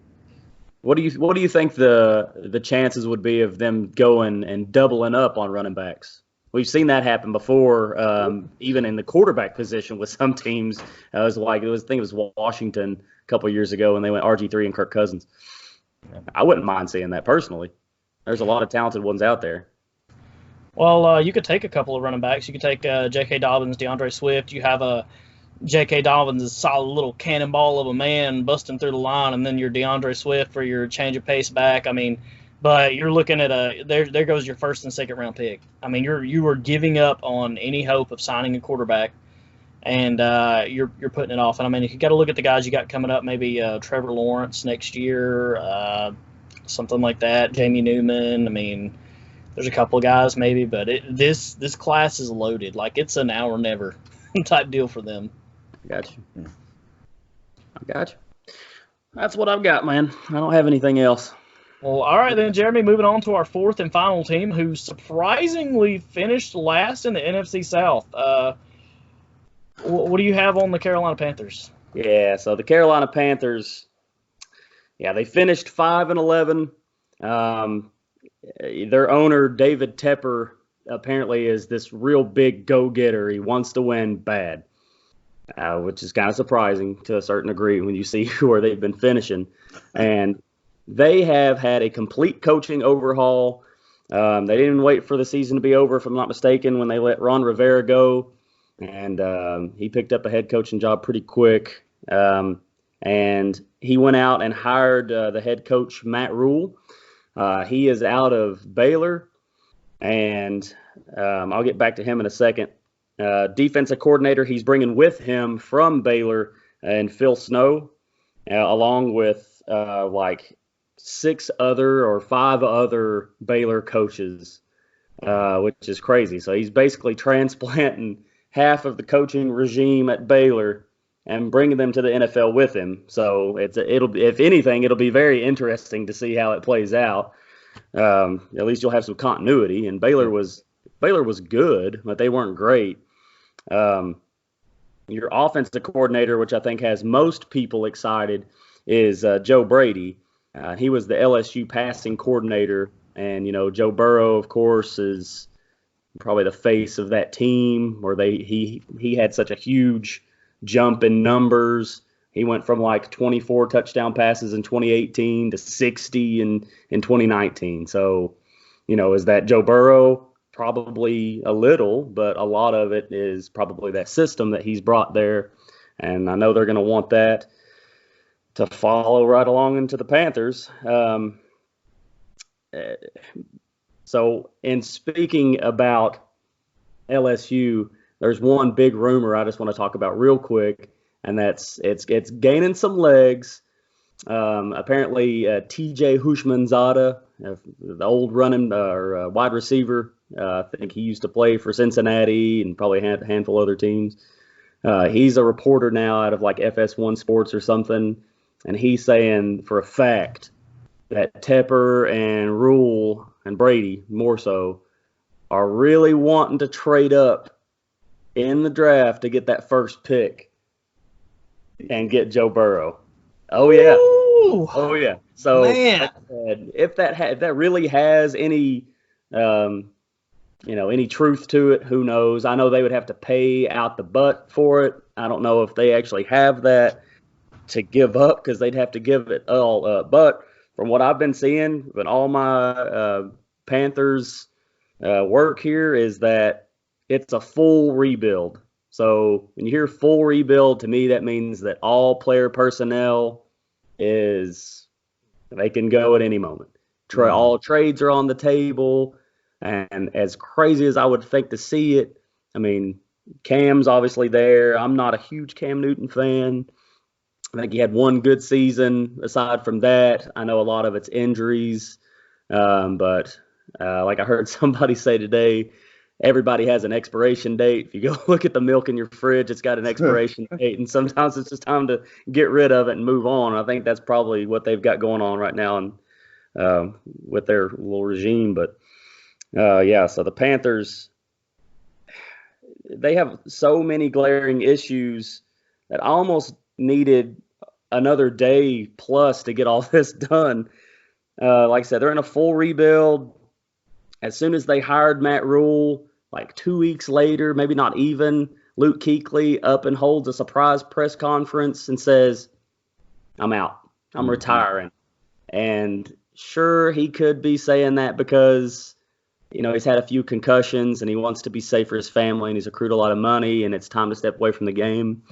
What do you think the chances would be of them going and doubling up on running backs? We've seen that happen before, even in the quarterback position with some teams. I think it was Washington a couple of years ago when they went RG3 and Kirk Cousins. I wouldn't mind seeing that personally. There's a lot of talented ones out there. Well, you could take a couple of running backs. You could take J.K. Dobbins, DeAndre Swift. You have a J.K. Dobbins is a solid little cannonball of a man busting through the line, and then your DeAndre Swift for your change of pace back. I mean, but you're looking at there goes your first and second round pick. I mean, you are giving up on any hope of signing a quarterback, and you're putting it off. And I mean, you got to look at the guys you got coming up. Maybe Trevor Lawrence next year, something like that. Jamie Newman. I mean, there's a couple of guys maybe, but this class is loaded. Like, it's an now or never type deal for them. Got you. I got you. That's what I've got, man. I don't have anything else. Well, all right then, Jeremy. Moving on to our fourth and final team, who surprisingly finished last in the NFC South. What do you have on the Carolina Panthers? Yeah, so the Carolina Panthers, they finished 5-11. Their owner, David Tepper, apparently is this real big go-getter. He wants to win bad, which is kind of surprising to a certain degree when you see where they've been finishing. And they have had a complete coaching overhaul. They didn't wait for the season to be over, if I'm not mistaken, when they let Ron Rivera go. And he picked up a head coaching job pretty quick. And he went out and hired the head coach, Matt Rule. He is out of Baylor, and I'll get back to him in a second. Defensive coordinator he's bringing with him from Baylor, and Phil Snow, along with like 6 other or 5 other Baylor coaches, which is crazy. So he's basically transplanting half of the coaching regime at Baylor and bringing them to the NFL with him. So if anything, it'll be very interesting to see how it plays out. At least you'll have some continuity. And Baylor was good, but they weren't great. Your offensive coordinator, which I think has most people excited, is Joe Brady. He was the LSU passing coordinator, and Joe Burrow, of course, is probably the face of that team, where he had such a huge jump in numbers. He went from like 24 touchdown passes in 2018 to 60 in 2019. So, is that Joe Burrow? Probably a little, but a lot of it is probably that system that he's brought there. And I know they're going to want that to follow right along into the Panthers. So in speaking about LSU, there's one big rumor I just want to talk about real quick, and that's it's gaining some legs. Apparently, T.J. Houshmandzadeh, the old running wide receiver, I think he used to play for Cincinnati and probably had a handful of other teams. He's a reporter now out of like FS1 Sports or something, and he's saying for a fact that Tepper and Rule and Brady, more so, are really wanting to trade up in the draft to get that first pick and get Joe Burrow. Oh yeah. Ooh, oh yeah. So man, if that really has any any truth to it, who knows? I know they would have to pay out the butt for it. I don't know if they actually have that to give up, because they'd have to give it all up. But from what I've been seeing with all my Panthers work here, is that it's a full rebuild. So when you hear full rebuild, to me, that means that all player personnel they can go at any moment. All trades are on the table. And as crazy as I would think to see it, I mean, Cam's obviously there. I'm not a huge Cam Newton fan. I think he had one good season. Aside from that, I know a lot of it's injuries. But like I heard somebody say today, everybody has an expiration date. If you go look at the milk in your fridge, it's got an expiration date. And sometimes it's just time to get rid of it and move on. I think that's probably what they've got going on right now and with their little regime. But so the Panthers, they have so many glaring issues that I almost needed another day plus to get all this done. Like I said, they're in a full rebuild. As soon as they hired Matt Rule, like 2 weeks later, maybe not even, Luke Kuechly up and holds a surprise press conference and says, I'm out. I'm retiring. And sure, he could be saying that because he's had a few concussions and he wants to be safe for his family and he's accrued a lot of money and it's time to step away from the game.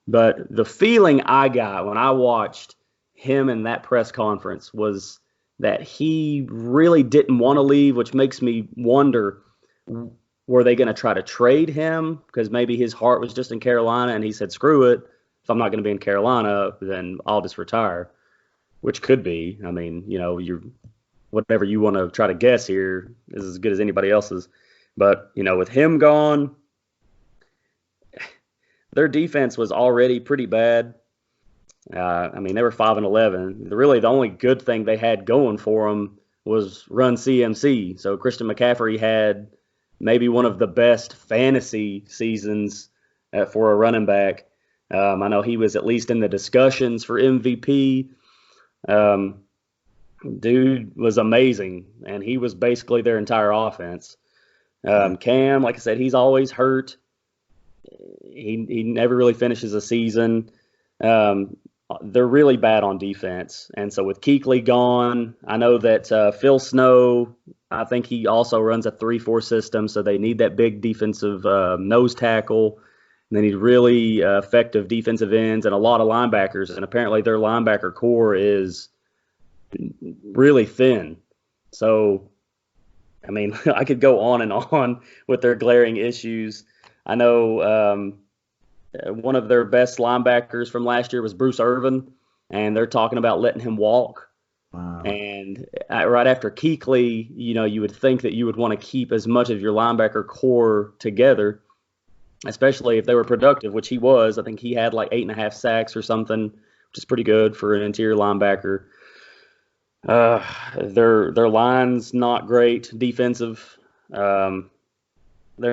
But the feeling I got when I watched him in that press conference was that he really didn't want to leave, which makes me wonder, were they going to try to trade him? Because maybe his heart was just in Carolina and he said, screw it. If I'm not going to be in Carolina, then I'll just retire, which could be. I mean, whatever you want to try to guess here is as good as anybody else's. But, with him gone, their defense was already pretty bad. They were 5-11. Really, the only good thing they had going for them was run CMC. So Christian McCaffrey had maybe one of the best fantasy seasons for a running back. I know he was at least in the discussions for MVP. Dude was amazing, and he was basically their entire offense. Cam, like I said, he's always hurt. He never really finishes a season. They're really bad on defense. And so with Kuechly gone, I know that Phil Snow, I think he also runs a 3-4 system, so they need that big defensive nose tackle. And they need really effective defensive ends and a lot of linebackers. And apparently their linebacker core is really thin. So, I could go on and on with their glaring issues. I know one of their best linebackers from last year was Bruce Irvin, and they're talking about letting him walk. Wow. And right after Kuechly, you would think that you would want to keep as much of your linebacker core together, especially if they were productive, which he was. I think he had like 8.5 sacks or something, which is pretty good for an interior linebacker. Their line's not great defensive. They're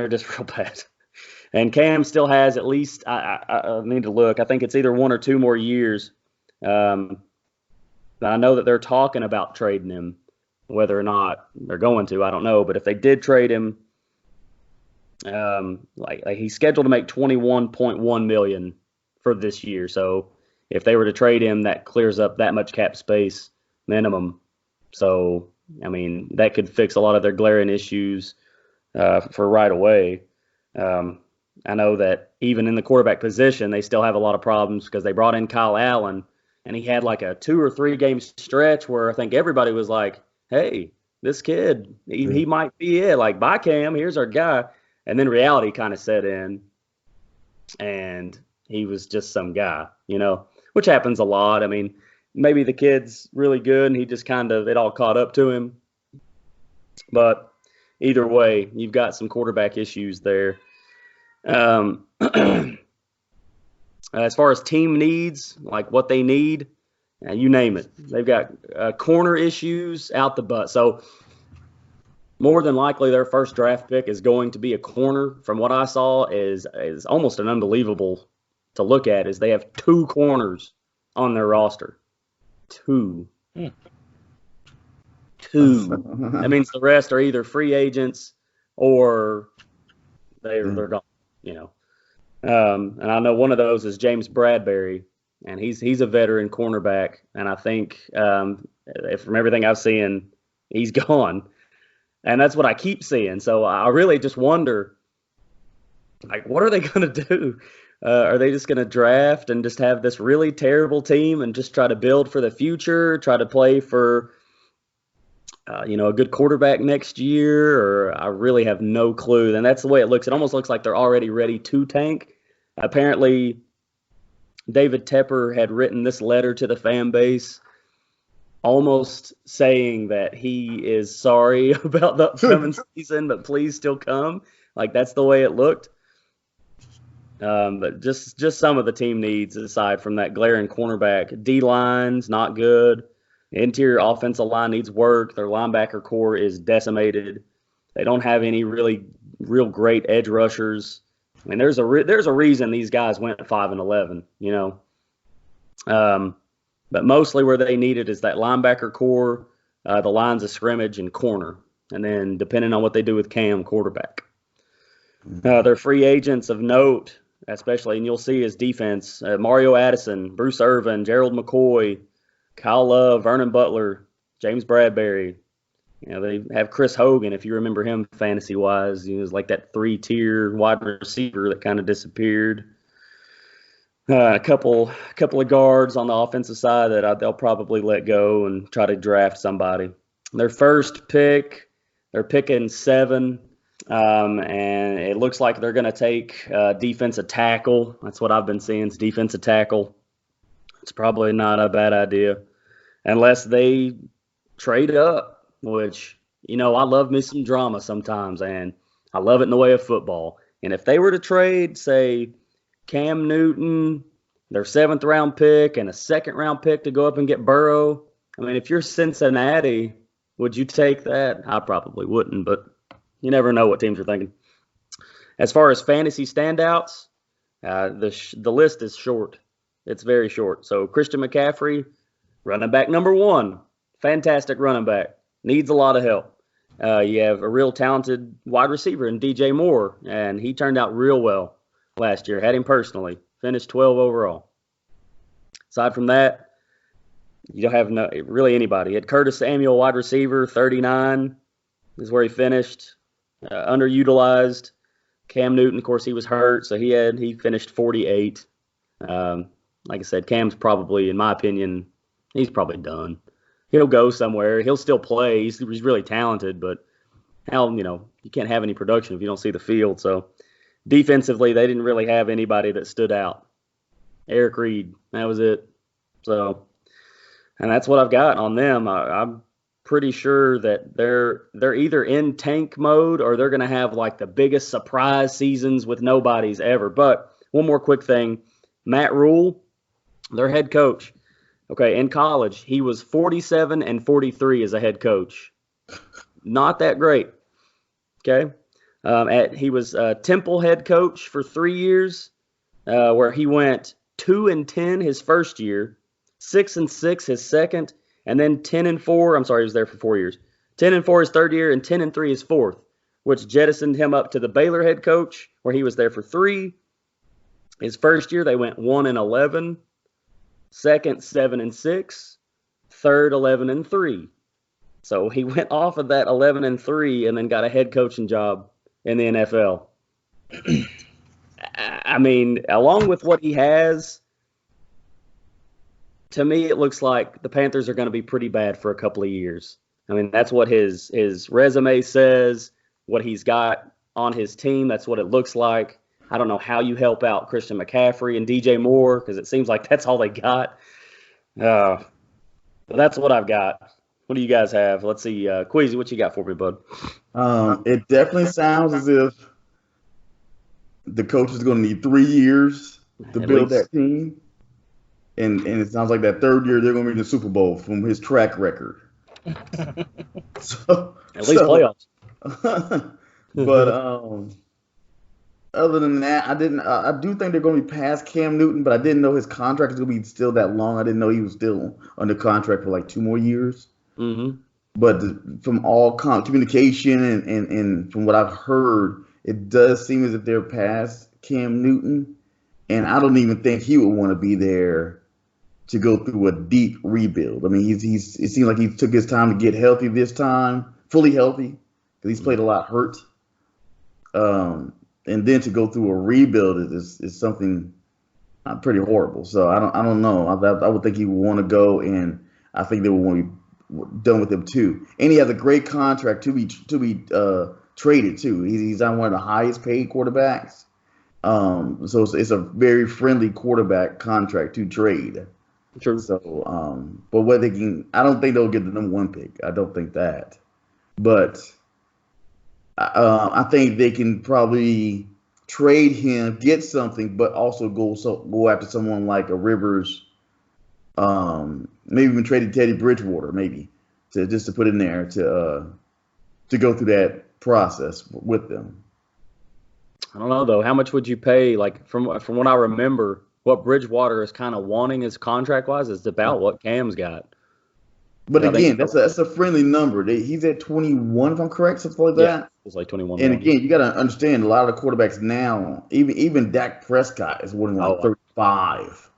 just real bad. And Cam still has at least, I need to look, I think it's either 1 or 2 more years. I know that they're talking about trading him. Whether or not they're going to, I don't know. But if they did trade him, like he's scheduled to make $21.1 million for this year. So if they were to trade him, that clears up that much cap space minimum. So, that could fix a lot of their glaring issues for right away. I know that even in the quarterback position, they still have a lot of problems because they brought in Kyle Allen, and he had like a 2 or 3 game stretch where I think everybody was like, hey, this kid, he might be it. Like, bye, Cam, here's our guy. And then reality kind of set in, and he was just some guy, which happens a lot. Maybe the kid's really good, and he just it all caught up to him. But either way, you've got some quarterback issues there. As far as team needs, like what they need, you name it. They've got corner issues out the butt. So more than likely their first draft pick is going to be a corner. From what I saw is almost an unbelievable to look at is they have 2 corners on their roster. 2. 2. That means the rest are either free agents or they're gone, And I know one of those is James Bradbury, and he's a veteran cornerback, and I think from everything I've seen, he's gone. And that's what I keep seeing. So I really just wonder, like, what are they going to do? Are they just going to draft and just have this really terrible team and just try to build for the future, try to play for, a good quarterback next year? Or I really have no clue. And that's the way it looks. It almost looks like they're already ready to tank. Apparently, David Tepper had written this letter to the fan base almost saying that he is sorry about the upcoming season, but please still come. Like, that's the way it looked. But just some of the team needs aside from that glaring cornerback. D-line's not good. Interior offensive line needs work. Their linebacker core is decimated. They don't have any real great edge rushers. There's a reason these guys went 5-11, But mostly where they need it is that linebacker core, the lines of scrimmage, and corner. And then depending on what they do with Cam, quarterback. Their free agents of note, especially, and you'll see his defense, Mario Addison, Bruce Irvin, Gerald McCoy, Kyle Love, Vernon Butler, James Bradbury. They have Chris Hogan, if you remember him fantasy-wise. He was like that 3-tier wide receiver that kind of disappeared. A couple of guards on the offensive side that they'll probably let go and try to draft somebody. Their first pick, they're picking 7, and it looks like they're going to take defensive tackle. That's what I've been seeing, is defensive tackle. It's probably not a bad idea unless they trade up, which, I love me some drama sometimes, and I love it in the way of football. And if they were to trade, say, Cam Newton, their 7th-round pick, and a 2nd-round pick to go up and get Burrow, I mean, if you're Cincinnati, would you take that? I probably wouldn't, but you never know what teams are thinking. As far as fantasy standouts, the list is short. It's very short. So Christian McCaffrey, running back number 1, fantastic running back, needs a lot of help. You have a real talented wide receiver in DJ Moore, and he turned out real well last year. Had him personally, finished 12 overall. Aside from that, you don't have really anybody. You had Curtis Samuel, wide receiver, 39 is where he finished, underutilized. Cam Newton, of course, he was hurt, so he finished 48. Like I said, Cam's probably, in my opinion, he's probably done. He'll go somewhere. He'll still play. He's really talented, but you can't have any production if you don't see the field. So defensively, they didn't really have anybody that stood out. Eric Reed, that was it. So, and that's what I've got on them. I'm pretty sure that they're either in tank mode or they're going to have like the biggest surprise seasons with nobodies ever. But one more quick thing, Matt Rule, their head coach. Okay, in college, he was 47 and 43 as a head coach. Not that great. Okay, he was Temple head coach for 3 years, where he went 2-10 his first year, 6-6 his second, and then 10-4. I'm sorry, he was there for 4 years. 10-4 his third year, and 10-3 his fourth, which jettisoned him up to the Baylor head coach, where he was there for 3. His first year, they went 1-11. Second, 7-6. Third, 11-3. So he went off of that 11-3 and then got a head coaching job in the NFL. I mean, along with what he has, to me, it looks like the Panthers are going to be pretty bad for a couple of years. I mean, that's what his resume says, what he's got on his team. That's what it looks like. I don't know how you help out Christian McCaffrey and DJ Moore because it seems like that's all they got. But that's what I've got. What do you guys have? Let's see. Queasy, what you got for me, bud? It definitely sounds as if the coach is going to need 3 years to build that team. And it sounds like that third year they're going to be in the Super Bowl from his track record. At least playoffs. But other than that, I do think they're going to be past Cam Newton, but I didn't know his contract was going to be still that long. I didn't know he was still under contract for like 2 more years. Mm-hmm. But from all communication and from what I've heard, it does seem as if they're past Cam Newton. And I don't even think he would want to be there to go through a deep rebuild. I mean, it seems like he took his time to get healthy this time, fully healthy, because he's played a lot hurt. And then to go through a rebuild is something pretty horrible. So I don't know. I would think he would want to go, and I think they would want to be done with him too. And he has a great contract to be traded too. He's on one of the highest paid quarterbacks. So it's a very friendly quarterback contract to trade. True. So, but what they can, I don't think they'll get the number 1 pick. I don't think that. But I think they can probably trade him, get something, but also go after someone like a Rivers. Maybe even traded Teddy Bridgewater, maybe to put in there to go through that process with them. I don't know though. How much would you pay? Like from what I remember, what Bridgewater is kind of wanting his contract wise is about what Cam's got. But again, that's a friendly number. He's at 21, if I'm correct, something like that. Yeah, it's like 21. And again, you got to understand a lot of the quarterbacks now, even Dak Prescott is winning like 35.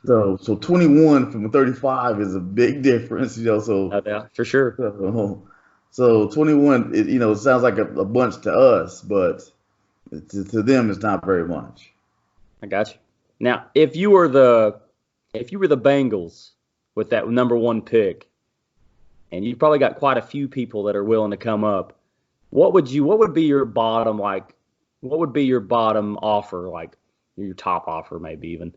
So 21 from 35 is a big difference, So yeah, for sure. So 21, it sounds like a bunch to us, but to them, it's not very much. I got you. Now, if you were the Bengals with that number 1 pick, and you've probably got quite a few people that are willing to come up, what would be your bottom offer, like your top offer maybe even,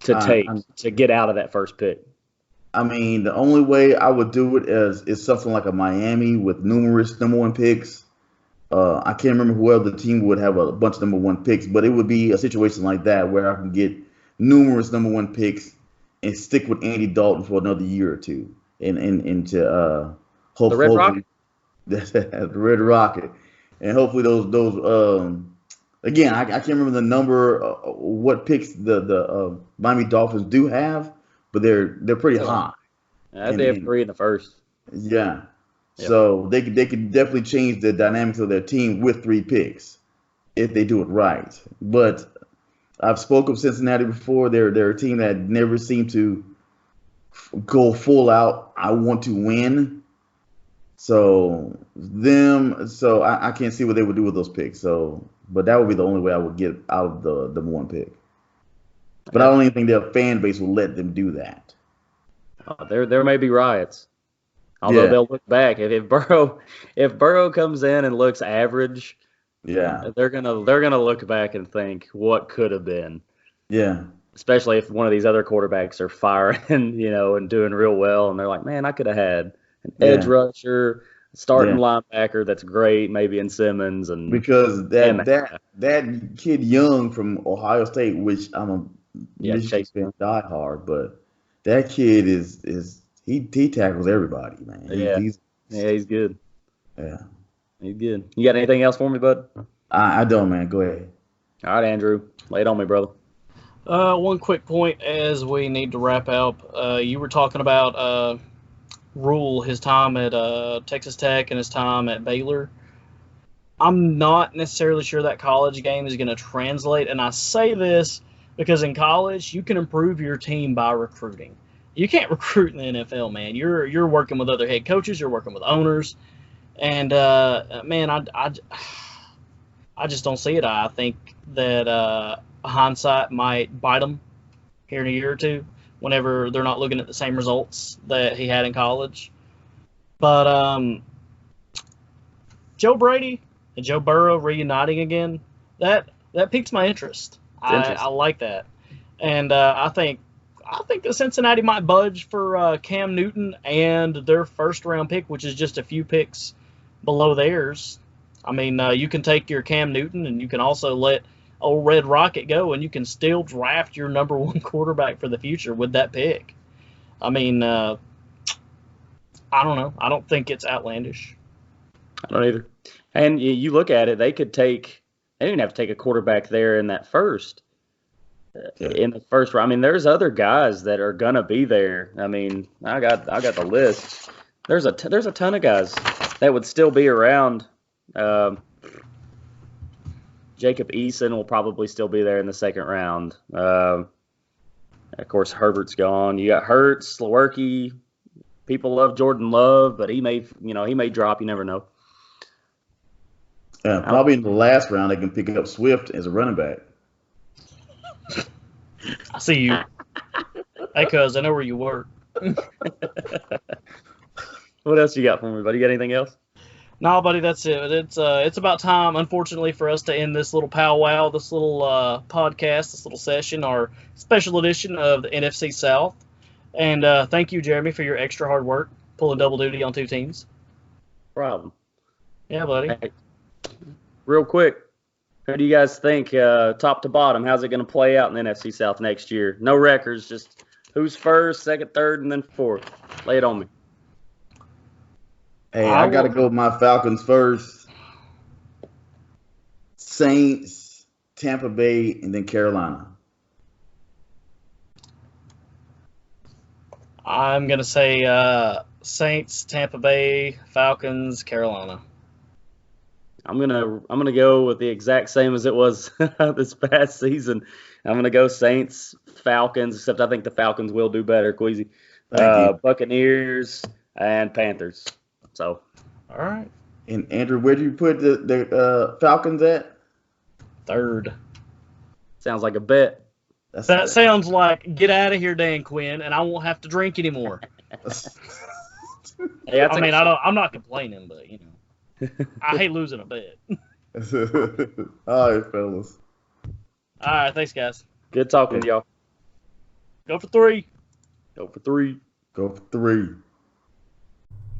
to take to get out of that first pick? I mean, the only way I would do it is something like a Miami with numerous number 1 picks. I can't remember who else the team would have a bunch of number 1 picks, but it would be a situation like that where I can get numerous number 1 picks and stick with Andy Dalton for another year or two, and to The Red Rocket? the Red Rocket, and hopefully those again, I can't remember the number what picks the Miami Dolphins do have, but they're pretty high. They have 3 in the first. Yeah. Yep. So they could definitely change the dynamics of their team with 3 picks if they do it right. But I've spoken of Cincinnati before. They're a team that never seemed to go full out. I want to win. So I can't see what they would do with those picks. But that would be the only way I would get out of the number 1 pick. But I don't even think their fan base will let them do that. There may be riots. Although they'll look back if Burrow comes in and looks average, they're gonna look back and think what could have been. Yeah. Especially if one of these other quarterbacks are firing, and doing real well, and they're like, man, I could have had an edge rusher, starting linebacker that's great, maybe in Simmons, and because that kid Young from Ohio State, which I'm a Michigan fan diehard, but that kid is. He tackles everybody, man. He's good. Yeah. He's good. You got anything else for me, bud? I don't, man. Go ahead. All right, Andrew. Lay it on me, brother. One quick point as we need to wrap up. You were talking about Rule, his time at Texas Tech and his time at Baylor. I'm not necessarily sure that college game is going to translate, and I say this because in college you can improve your team by recruiting. You can't recruit in the NFL, man. You're working with other head coaches. You're working with owners, and man, I just don't see it. I think that hindsight might bite them here in a year or two, whenever they're not looking at the same results that he had in college. But Joe Brady and Joe Burrow reuniting again, that piques my interest. I like that, and I think that Cincinnati might budge for Cam Newton and their first-round pick, which is just a few picks below theirs. I mean, you can take your Cam Newton, and you can also let old Red Rocket go, and you can still draft your number 1 quarterback for the future with that pick. I mean, I don't know. I don't think it's outlandish. I don't either. And you look at it, they didn't have to take a quarterback there in that first. In the first round. I mean, there's other guys that are gonna be there. I mean, I got the list. There's a ton of guys that would still be around. Jacob Eason will probably still be there in the second round. Of course, Herbert's gone. You got Hurts, Lewerke. People love Jordan Love, but he may drop. You never know. Yeah, probably in the last round they can pick up Swift as a running back. I see you. Hey, cuz, I know where you work. What else you got for me, buddy? You got anything else? No, buddy, that's it. It's about time, unfortunately, for us to end this little powwow, this little podcast, this little session, our special edition of the NFC South. And thank you, Jeremy, for your extra hard work, pulling double duty on 2 teams. Problem. Yeah, buddy. Hey, real quick, who do you guys think, top to bottom, how's it going to play out in the NFC South next year? No records, just who's first, second, third, and then fourth. Lay it on me. Hey, I got to go with my Falcons first. Saints, Tampa Bay, and then Carolina. I'm going to say Saints, Tampa Bay, Falcons, Carolina. I'm gonna go with the exact same as it was this past season. I'm gonna go Saints, Falcons, except I think the Falcons will do better. Queasy, Buccaneers and Panthers. So, All right. And Andrew, where do you put the Falcons at? 3rd. Sounds like a bet. That sounds like get out of here, Dan Quinn, and I won't have to drink anymore. Hey, I'm not complaining, but you know, I hate losing a bet. All right, fellas. All right, thanks, guys. Good talking to y'all. Go for 3. Go for 3. Go for 3.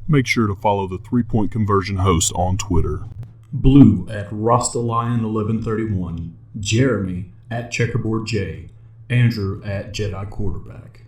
Make sure to follow the 3-Point Conversion host on Twitter. Blue at RastaLion1131, Jeremy at CheckerboardJ, Andrew at Jedi Quarterback.